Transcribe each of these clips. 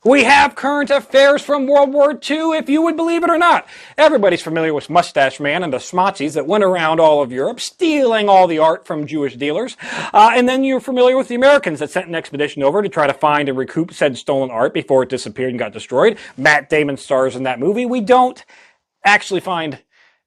We have current affairs from World War II, if you would believe it or not. Everybody's familiar with Mustache Man and the schmazzies that went around all of Europe, stealing all the art from Jewish dealers. And then you're familiar with the Americans that sent an expedition over to try to find and recoup said stolen art before it disappeared and got destroyed. Matt Damon stars in that movie. We don't actually find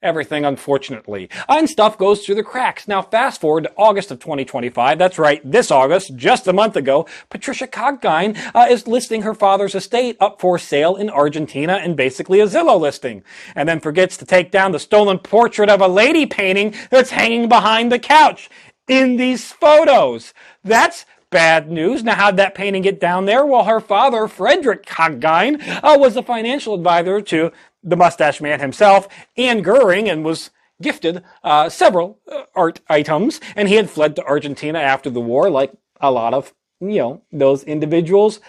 everything, unfortunately. And stuff goes through the cracks. Now, fast forward to August of 2025. That's right, this August, just a month ago, Patricia Cogdine is listing her father's estate up for sale in Argentina in basically a Zillow listing. And then forgets to take down the stolen portrait of a lady painting that's hanging behind the couch in these photos. That's bad news. Now, how'd that painting get down there? Well, her father, Frederick Cogdine, was the financial advisor to the Mustache Man himself, Anne Goering, and was gifted several art items. And he had fled to Argentina after the war, like a lot of, those individuals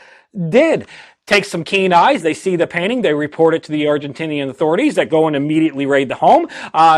did. Take some keen eyes. They see the painting. They report it to the Argentinian authorities that go and immediately raid the home.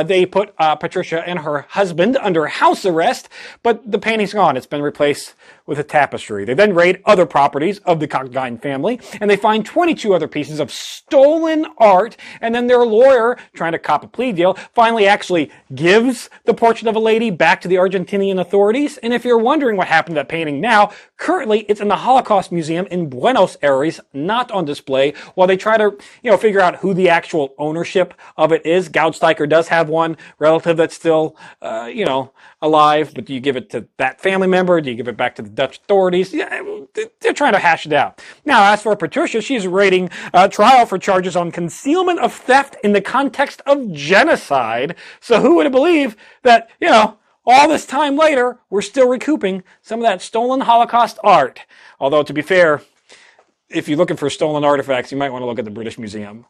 They put Patricia and her husband under house arrest, but the painting's gone. It's been replaced with a tapestry. They then raid other properties of the Cogdine family, and they find 22 other pieces of stolen art, and then their lawyer, trying to cop a plea deal, finally actually gives the portrait of a lady back to the Argentinian authorities. And if you're wondering what happened to that painting now, currently it's in the Holocaust Museum in Buenos Aires, not on display, while they try to, figure out who the actual ownership of it is. Goudsteicher does have one relative that's still, alive, but do you give it to that family member? Do you give it back to the Dutch authorities? Yeah, they're trying to hash it out. Now, as for Patricia, she's awaiting trial for charges on concealment of theft in the context of genocide. So who would have believed that, all this time later, we're still recouping some of that stolen Holocaust art. Although, to be fair, if you're looking for stolen artifacts, you might want to look at the British Museum.